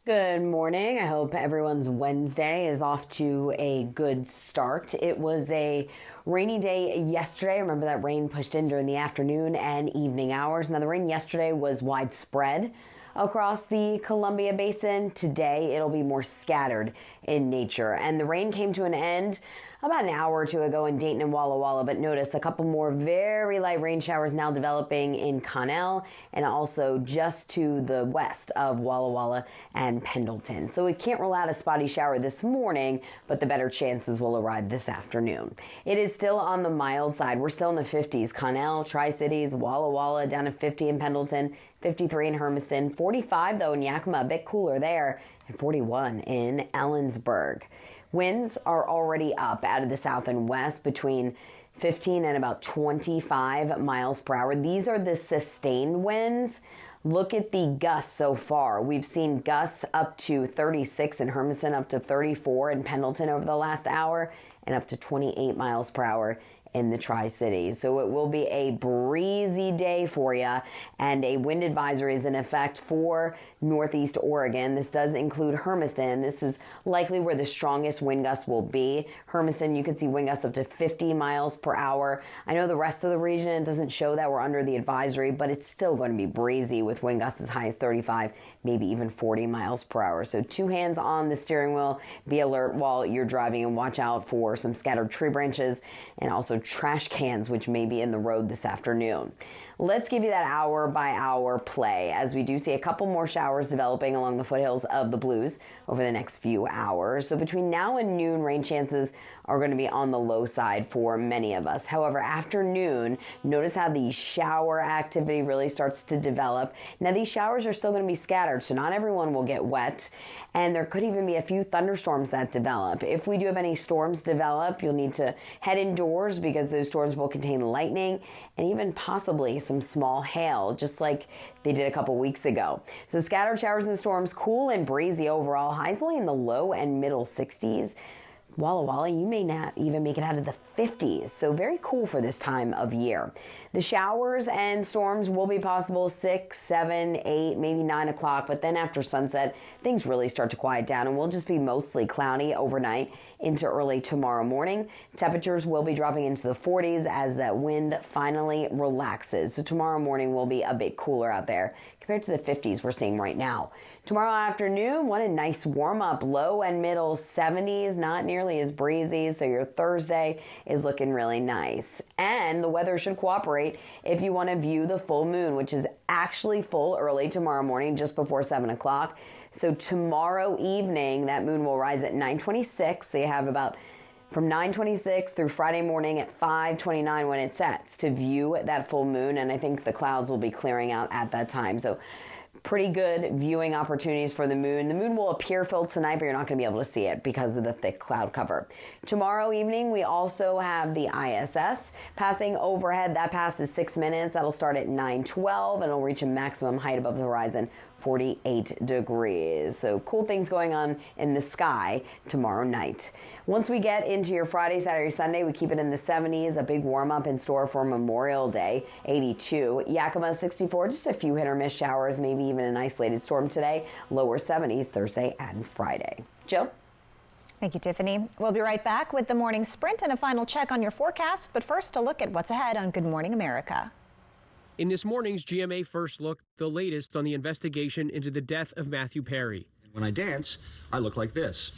Good morning. I hope everyone's Wednesday is off to a good start. It was a rainy day yesterday. Remember that rain pushed in during the afternoon and evening hours. Now the rain yesterday was widespread across the Columbia Basin. Today it'll be more scattered in nature. And the rain came to an end about an hour or two ago in Dayton and Walla Walla, but notice a couple more very light rain showers now developing in Connell and also just to the west of Walla Walla and Pendleton. So we can't rule out a spotty shower this morning, but the better chances will arrive this afternoon. It is still on the mild side. We're still in the 50s. Connell, Tri-Cities, Walla Walla down to 50 in Pendleton, 53 in Hermiston, 45 though in Yakima, a bit cooler there, and 41 in Ellensburg. Winds are already up out of the south and west between 15 and about 25 miles per hour. These are the sustained winds. Look at the gusts so far. We've seen gusts up to 36 in Hermiston, up to 34 in Pendleton over the last hour, and up to 28 miles per hour in the Tri-Cities. So it will be a breezy day for you, and a wind advisory is in effect for Northeast Oregon. This does include Hermiston. This is likely where the strongest wind gusts will be. Hermiston, you could see wind gusts up to 50 miles per hour. I know the rest of the region doesn't show that we're under the advisory, but it's still going to be breezy with wind gusts as high as 35, maybe even 40 miles per hour. So two hands on the steering wheel. Be alert while you're driving and watch out for some scattered tree branches and also trash cans, which may be in the road this afternoon. Let's give you that hour by hour play as we do see a couple more showers developing along the foothills of the Blues over the next few hours. So between now and noon, rain chances are going to be on the low side for many of us. However, after noon, notice how the shower activity really starts to develop. Now, these showers are still going to be scattered, so not everyone will get wet, and there could even be a few thunderstorms that develop. If we do have any storms develop, you'll need to head indoors because those storms will contain lightning and even possibly some small hail, just like they did a couple weeks ago. So scattered showers and storms, cool and breezy overall, highs only in the low and middle 60s. Walla Walla, you may not even make it out of the 50s, so very cool for this time of year. The showers and storms will be possible 6, 7, 8, maybe 9 o'clock, but then after sunset, things really start to quiet down and will just be mostly cloudy overnight into early tomorrow morning. Temperatures will be dropping into the 40s as that wind finally relaxes. So tomorrow morning will be a bit cooler out there compared to the 50s we're seeing right now. Tomorrow afternoon, what a nice warm up, low and middle 70s, not nearly as breezy. So your Thursday is looking really nice. And the weather should cooperate if you want to view the full moon, which is actually full early tomorrow morning, just before 7 o'clock. So tomorrow evening, that moon will rise at 9:26. So you have about from 9:26 through Friday morning at 5:29 when it sets to view that full moon. And I think the clouds will be clearing out at that time. So pretty good viewing opportunities for the moon. The moon will appear filled tonight, but you're not going to be able to see it because of the thick cloud cover. Tomorrow evening, we also have the ISS passing overhead. That passes 6 minutes. That'll start at 9:12 and it'll reach a maximum height above the horizon, 48 degrees. So cool things going on in the sky tomorrow night. Once we get into your Friday, Saturday, Sunday, we keep it in the 70s. A big warm up in store for Memorial Day, 82. Yakima, 64. Just a few hit or miss showers, maybe even an isolated storm today. Lower 70s Thursday and Friday. Jill? Thank you, Tiffany. We'll be right back with the morning sprint and a final check on your forecast. But first, a look at what's ahead on Good Morning America. In this morning's GMA First Look, the latest on the investigation into the death of Matthew Perry. When I dance, I look like this.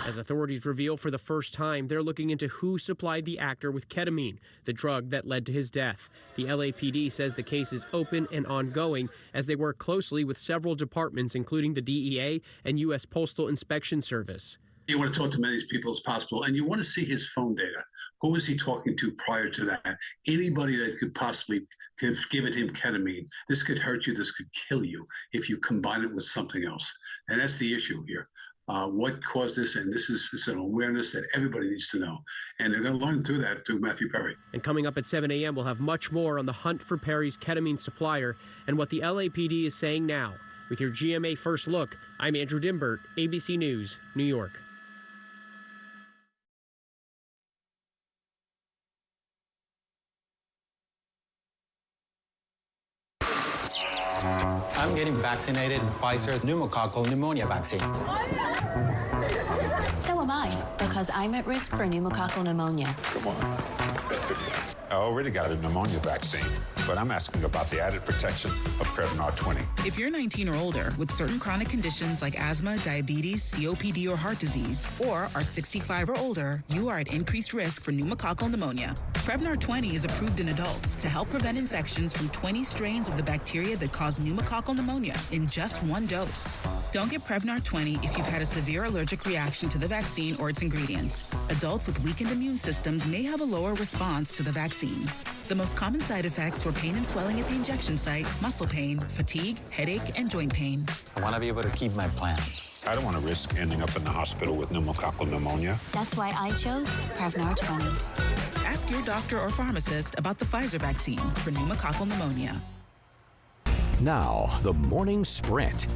As authorities reveal for the first time, they're looking into who supplied the actor with ketamine, the drug that led to his death. The LAPD says the case is open and ongoing as they work closely with several departments, including the DEA and U.S. Postal Inspection Service. You want to talk to as many people as possible, and you want to see his phone data. Who was he talking to prior to that? Anybody that could possibly have given him ketamine. This could hurt you. This could kill you if you combine it with something else. And that's the issue here. What caused this? And this is an awareness that everybody needs to know. And they're going to learn through that through Matthew Perry. And coming up at 7 a.m., we'll have much more on the hunt for Perry's ketamine supplier and what the LAPD is saying now. With your GMA First Look, I'm Andrew Dimbert, ABC News, New York. I'm getting vaccinated with Pfizer's pneumococcal pneumonia vaccine. So am I, because I'm at risk for pneumococcal pneumonia. Come on. I already got a pneumonia vaccine, but I'm asking about the added protection of Prevnar 20. If you're 19 or older with certain chronic conditions like asthma, diabetes, COPD, or heart disease, or are 65 or older, you are at increased risk for pneumococcal pneumonia. Prevnar 20 is approved in adults to help prevent infections from 20 strains of the bacteria that cause pneumococcal pneumonia in just one dose. Don't get Prevnar 20 if you've had a severe allergic reaction to the vaccine or its ingredients. Adults with weakened immune systems may have a lower response to the vaccine. The most common side effects were pain and swelling at the injection site, muscle pain, fatigue, headache, and joint pain. I want to be able to keep my plans. I don't want to risk ending up in the hospital with pneumococcal pneumonia. That's why I chose Prevnar 20. Ask your doctor or pharmacist about the Pfizer vaccine for pneumococcal pneumonia. Now, the morning sprint.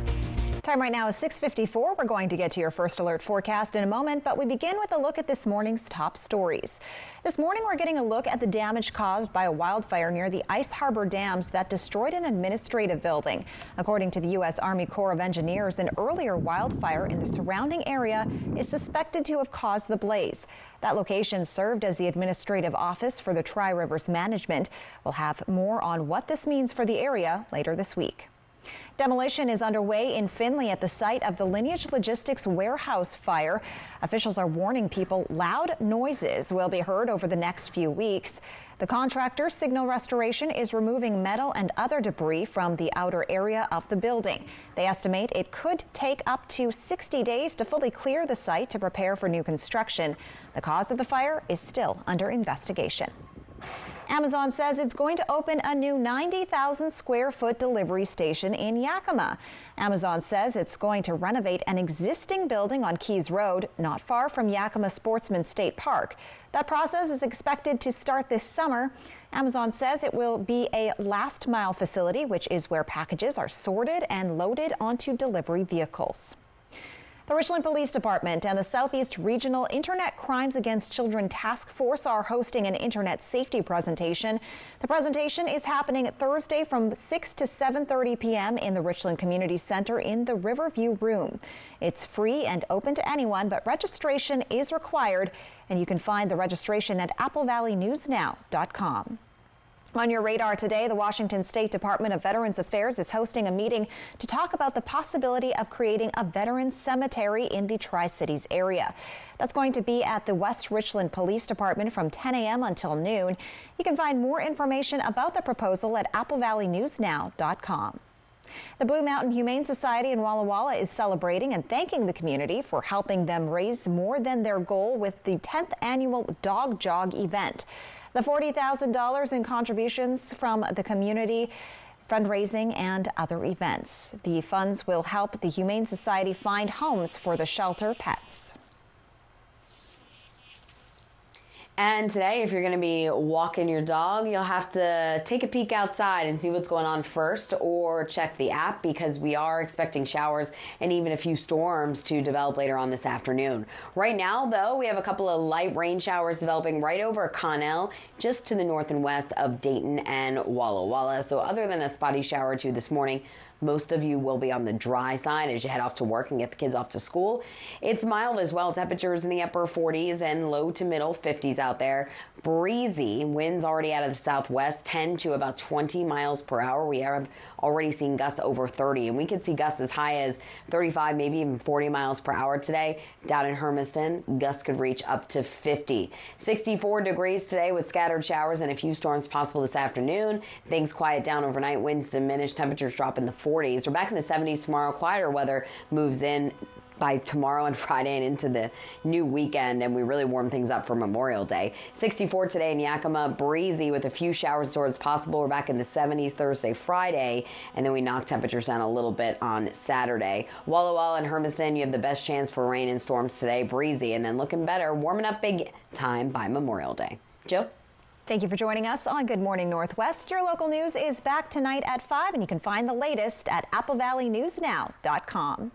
Time right now is 6:54. We're going to get to your first alert forecast in a moment, but we begin with a look at this morning's top stories. This morning, we're getting a look at the damage caused by a wildfire near the Ice Harbor Dams that destroyed an administrative building. According to the U.S. Army Corps of Engineers, an earlier wildfire in the surrounding area is suspected to have caused the blaze. That location served as the administrative office for the Tri-Rivers Management. We'll have more on what this means for the area later this week. Demolition is underway in Findlay at the site of the Lineage Logistics warehouse fire. Officials are warning people loud noises will be heard over the next few weeks. The contractor, Signal Restoration, is removing metal and other debris from the outer area of the building. They estimate it could take up to 60 days to fully clear the site to prepare for new construction. The cause of the fire is still under investigation. Amazon says it's going to open a new 90,000 square foot delivery station in Yakima. Amazon says it's going to renovate an existing building on Keys Road, not far from Yakima Sportsman State Park. That process is expected to start this summer. Amazon says it will be a last mile facility, which is where packages are sorted and loaded onto delivery vehicles. The Richland Police Department and the Southeast Regional Internet Crimes Against Children Task Force are hosting an internet safety presentation. The presentation is happening Thursday from 6 to 7:30 p.m. in the Richland Community Center in the Riverview Room. It's free and open to anyone, but registration is required, and you can find the registration at applevalleynewsnow.com. On your radar today, the Washington State Department of Veterans Affairs is hosting a meeting to talk about the possibility of creating a veterans cemetery in the Tri-Cities area. That's going to be at the West Richland Police Department from 10 a.m. until noon. You can find more information about the proposal at applevalleynewsnow.com. The Blue Mountain Humane Society in Walla Walla is celebrating and thanking the community for helping them raise more than their goal with the 10th annual Dog Jog event. The $40,000 in contributions from the community, fundraising, and other events. The funds will help the Humane Society find homes for the shelter pets. And today, if you're going to be walking your dog, you'll have to take a peek outside and see what's going on first, or check the app, because we are expecting showers and even a few storms to develop later on this afternoon. Right now, though, we have a couple of light rain showers developing right over Connell, just to the north and west of Dayton and Walla Walla. So other than a spotty shower or two this morning, most of you will be on the dry side as you head off to work and get the kids off to school. It's mild as well. Temperatures in the upper 40s and low to middle 50s out out there. Breezy, winds already out of the southwest, 10 to about 20 miles per hour. We have already seen gusts over 30, and we could see gusts as high as 35, maybe even 40 miles per hour today. Down in Hermiston, gusts could reach up to 50. 64 degrees today with scattered showers and a few storms possible this afternoon. Things quiet down overnight. Winds diminish. Temperatures drop in the 40s. We're back in the 70s tomorrow. Quieter weather moves in by tomorrow and Friday and into the new weekend, and we really warm things up for Memorial Day. 64 today in Yakima, breezy with a few showers and storms possible. We're back in the 70s Thursday, Friday, and then we knock temperatures down a little bit on Saturday. Walla Walla and Hermiston, you have the best chance for rain and storms today, breezy, and then looking better, warming up big time by Memorial Day. Jill? Thank you for joining us on Good Morning Northwest. Your local news is back tonight at 5, and you can find the latest at AppleValleyNewsNow.com.